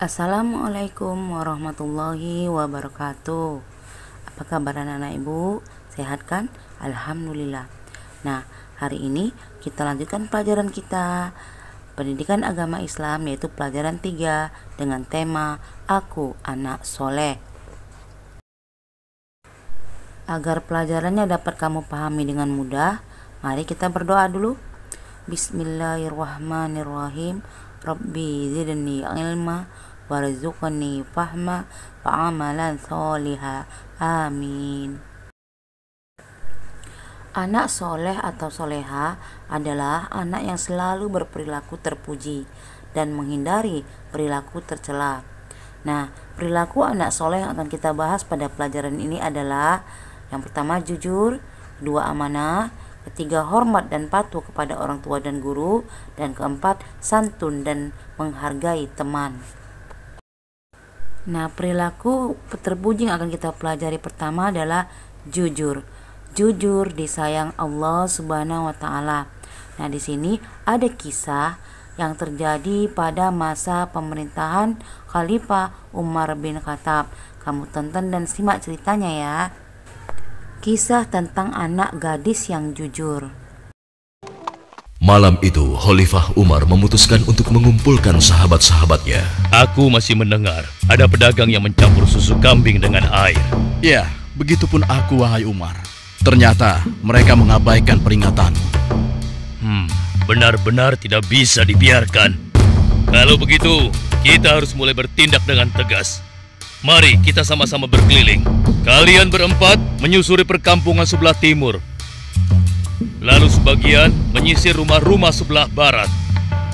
Assalamualaikum warahmatullahi wabarakatuh. Apa kabar anak-anak ibu? Sehat kan? Alhamdulillah. Nah, hari ini kita lanjutkan pelajaran kita Pendidikan Agama Islam, yaitu pelajaran 3 dengan tema Aku Anak Soleh. Agar pelajarannya dapat kamu pahami dengan mudah, mari kita berdoa dulu. Bismillahirrahmanirrahim. Rabbi zidni ilma warzuqni fahma wa amalan sholiha. Amin. Anak soleh atau soleha adalah anak yang selalu berperilaku terpuji dan menghindari perilaku tercela. Nah, perilaku anak soleh yang akan kita bahas pada pelajaran ini adalah yang pertama jujur, kedua amanah, ketiga hormat dan patuh kepada orang tua dan guru, dan keempat santun dan menghargai teman. Nah, perilaku terpuji yang akan kita pelajari pertama adalah jujur. Jujur disayang Allah Subhanahu wa taala. Nah, di sini ada kisah yang terjadi pada masa pemerintahan Khalifah Umar bin Khattab. Kamu tonton dan simak ceritanya ya. Kisah tentang anak gadis yang jujur. Malam itu, Khalifah Umar memutuskan untuk mengumpulkan sahabat-sahabatnya. Aku masih mendengar ada pedagang yang mencampur susu kambing dengan air. Ya, begitupun aku, wahai Umar. Ternyata mereka mengabaikan peringatan. Benar-benar tidak bisa dibiarkan. Kalau begitu, kita harus mulai bertindak dengan tegas. Mari kita sama-sama berkeliling. Kalian berempat menyusuri perkampungan sebelah timur. Lalu sebagian menyisir rumah-rumah sebelah barat.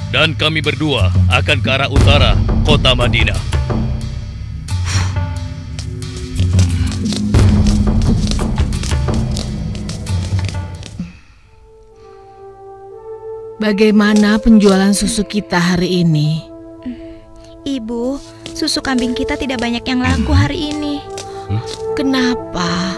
Dan kami berdua akan ke arah utara, kota Madinah. Bagaimana penjualan susu kita hari ini? Ibu, susu kambing kita tidak banyak yang laku hari ini. Kenapa?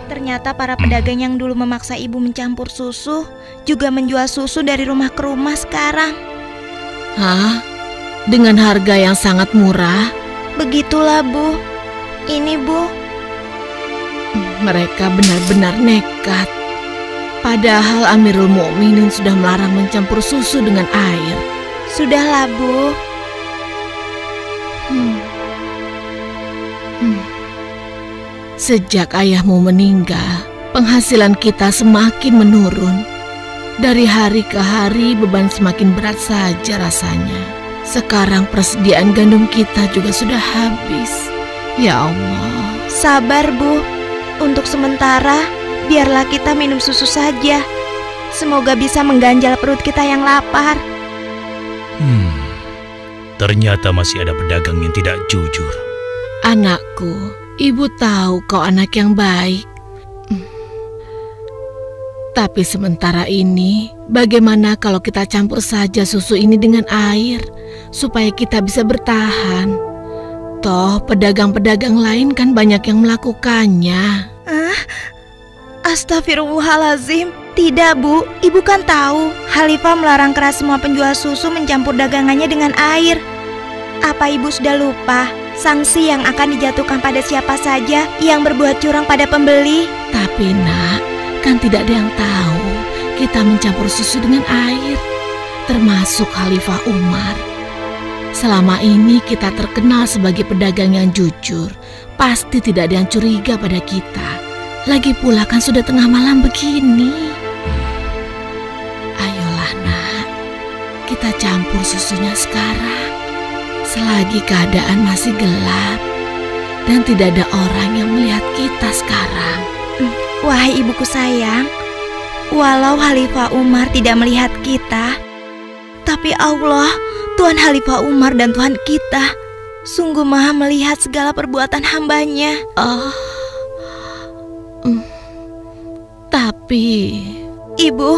Ternyata para pedagang yang dulu memaksa ibu mencampur susu juga menjual susu dari rumah ke rumah sekarang. Hah? Dengan harga yang sangat murah? Begitulah, Bu. Ini, Bu. Mereka benar-benar nekat. Padahal Amirul Mukminin sudah melarang mencampur susu dengan air. Sudahlah, Bu. Sejak ayahmu meninggal, penghasilan kita semakin menurun. Dari hari ke hari beban semakin berat saja rasanya. Sekarang persediaan gandum kita juga sudah habis. Ya Allah. Sabar, Bu. Untuk sementara, biarlah kita minum susu saja. Semoga bisa mengganjal perut kita yang lapar. Ternyata masih ada pedagang yang tidak jujur. Anakku, ibu tahu kau anak yang baik. Tapi sementara ini, bagaimana kalau kita campur saja susu ini dengan air, supaya kita bisa bertahan? Toh, pedagang-pedagang lain kan banyak yang melakukannya. Astagfirullahalazim. Tidak, Bu. Ibu kan tahu Khalifah melarang keras semua penjual susu mencampur dagangannya dengan air. Apa ibu sudah lupa sanksi yang akan dijatuhkan pada siapa saja yang berbuat curang pada pembeli? Tapi nak, kan tidak ada yang tahu kita mencampur susu dengan air, termasuk Khalifah Umar. Selama ini kita terkenal sebagai pedagang yang jujur. Pasti tidak ada yang curiga pada kita. Lagi pula kan sudah tengah malam begini. Ayolah nak, kita campur susunya sekarang. Selagi keadaan masih gelap dan tidak ada orang yang melihat kita sekarang. Wahai ibuku sayang, walau Khalifah Umar tidak melihat kita, tapi Allah, Tuhan Khalifah Umar dan Tuhan kita, sungguh maha melihat segala perbuatan hambanya. Tapi Ibu,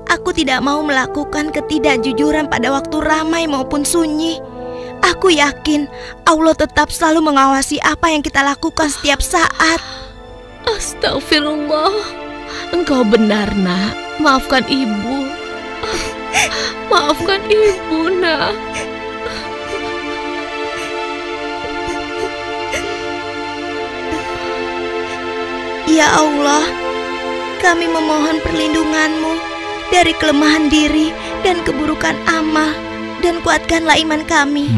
aku tidak mau melakukan ketidakjujuran pada waktu ramai maupun sunyi. Aku yakin Allah tetap selalu mengawasi apa yang kita lakukan setiap saat. Astagfirullah, engkau benar nak. Maafkan ibu. Maafkan ibu nak. Ya Allah, kami memohon perlindungan-Mu dari kelemahan diri dan keburukan amal, dan kuatkanlah iman kami.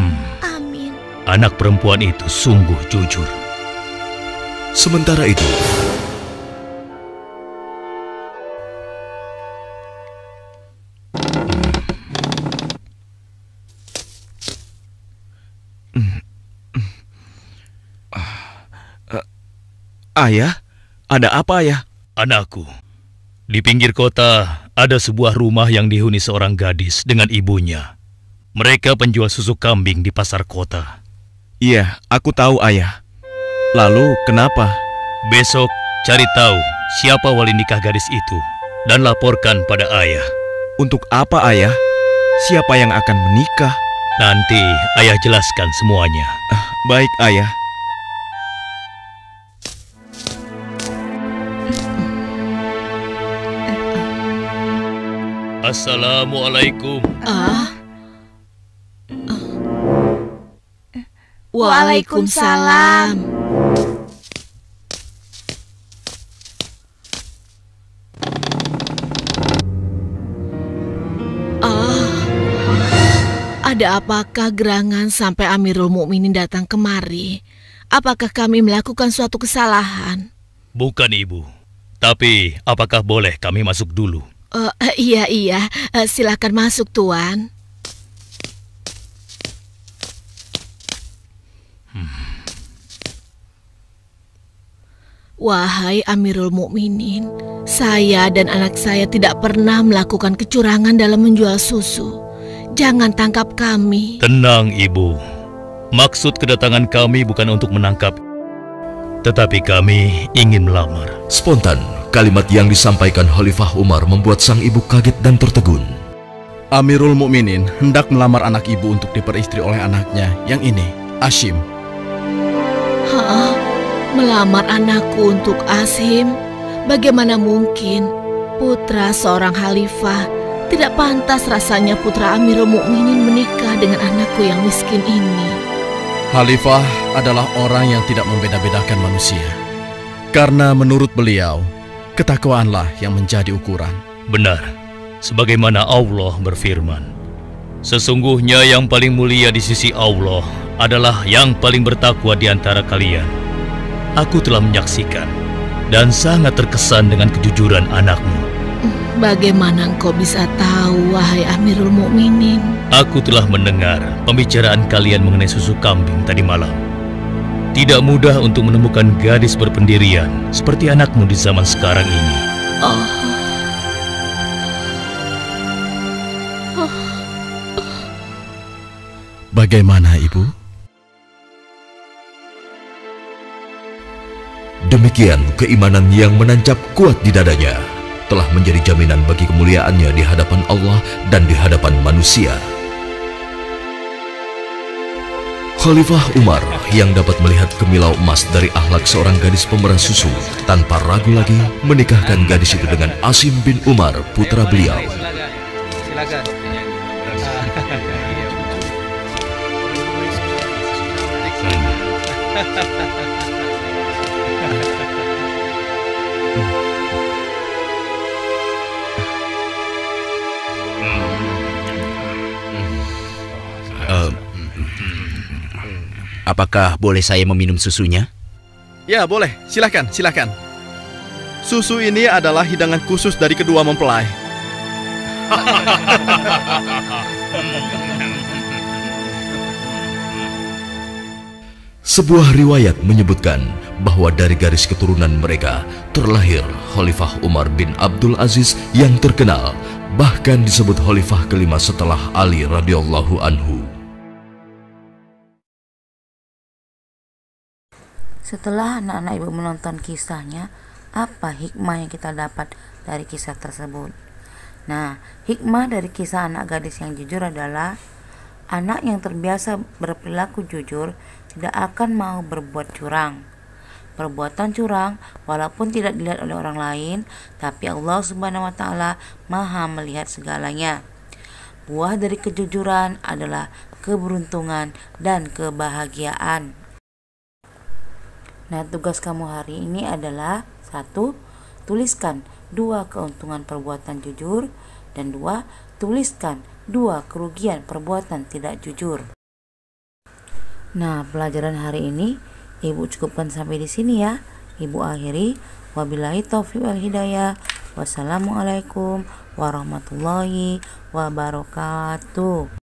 Amin. Anak perempuan itu sungguh jujur. Sementara itu, Ayah, ada apa ayah? Anakku, di pinggir kota ada sebuah rumah yang dihuni seorang gadis dengan ibunya. Mereka penjual susu kambing di pasar kota. Iya, aku tahu ayah. Lalu kenapa? Besok cari tahu siapa wali nikah gadis itu dan laporkan pada ayah. Untuk apa ayah? Siapa yang akan menikah? Nanti ayah jelaskan semuanya. Baik ayah. Assalamualaikum. Waalaikumsalam. Ada apakah gerangan sampai Amirul Mukminin datang kemari? Apakah kami melakukan suatu kesalahan? Bukan, Ibu. Tapi apakah boleh kami masuk dulu? Iya, silakan masuk, Tuan. Wahai Amirul Mukminin, saya dan anak saya tidak pernah melakukan kecurangan dalam menjual susu. Jangan tangkap kami. Tenang, Ibu. Maksud kedatangan kami bukan untuk menangkap, tetapi kami ingin melamar. spontan kalimat yang disampaikan Khalifah Umar membuat sang ibu kaget dan tertegun. Amirul Mukminin hendak melamar anak ibu untuk diperistri oleh anaknya yang ini, Ashim. Melamar anakku untuk Ashim? Bagaimana mungkin? Putra seorang khalifah. Tidak pantas rasanya putra Amirul Mukminin menikah dengan anakku yang miskin ini. Khalifah adalah orang yang tidak membeda-bedakan manusia. Karena menurut beliau, ketakwaanlah yang menjadi ukuran. Benar, sebagaimana Allah berfirman, sesungguhnya yang paling mulia di sisi Allah adalah yang paling bertakwa di antara kalian. Aku telah menyaksikan dan sangat terkesan dengan kejujuran anakmu. Bagaimana engkau bisa tahu, wahai Amirul Mukminin? Aku telah mendengar pembicaraan kalian mengenai susu kambing tadi malam. Tidak mudah untuk menemukan gadis berpendirian seperti anakmu di zaman sekarang ini. Bagaimana, Ibu? Demikian keimanan yang menancap kuat di dadanya telah menjadi jaminan bagi kemuliaannya di hadapan Allah dan di hadapan manusia. Khalifah Umar yang dapat melihat kemilau emas dari akhlak seorang gadis pemeras susu tanpa ragu lagi menikahkan gadis itu dengan Ashim bin Umar, putra beliau. Silakan. Apakah boleh saya meminum susunya? Ya, boleh. Silakan, silakan. Susu ini adalah hidangan khusus dari kedua mempelai. Sebuah riwayat menyebutkan bahwa dari garis keturunan mereka terlahir Khalifah Umar bin Abdul Aziz yang terkenal, bahkan disebut khalifah kelima setelah Ali radhiyallahu anhu. Setelah anak-anak ibu menonton kisahnya, apa hikmah yang kita dapat dari kisah tersebut? Nah, hikmah dari kisah anak gadis yang jujur adalah anak yang terbiasa berperilaku jujur tidak akan mau berbuat curang. Perbuatan curang walaupun tidak dilihat oleh orang lain, tapi Allah Subhanahu wa taala Maha melihat segalanya. Buah dari kejujuran adalah keberuntungan dan kebahagiaan. Nah, tugas kamu hari ini adalah 1. Tuliskan 2 keuntungan perbuatan jujur, dan 2. Tuliskan 2 kerugian perbuatan tidak jujur. Nah, pelajaran hari ini Ibu cukupkan sampai di sini ya. Ibu akhiri. Wabillahi taufiq wal hidayah. Wassalamualaikum warahmatullahi wabarakatuh.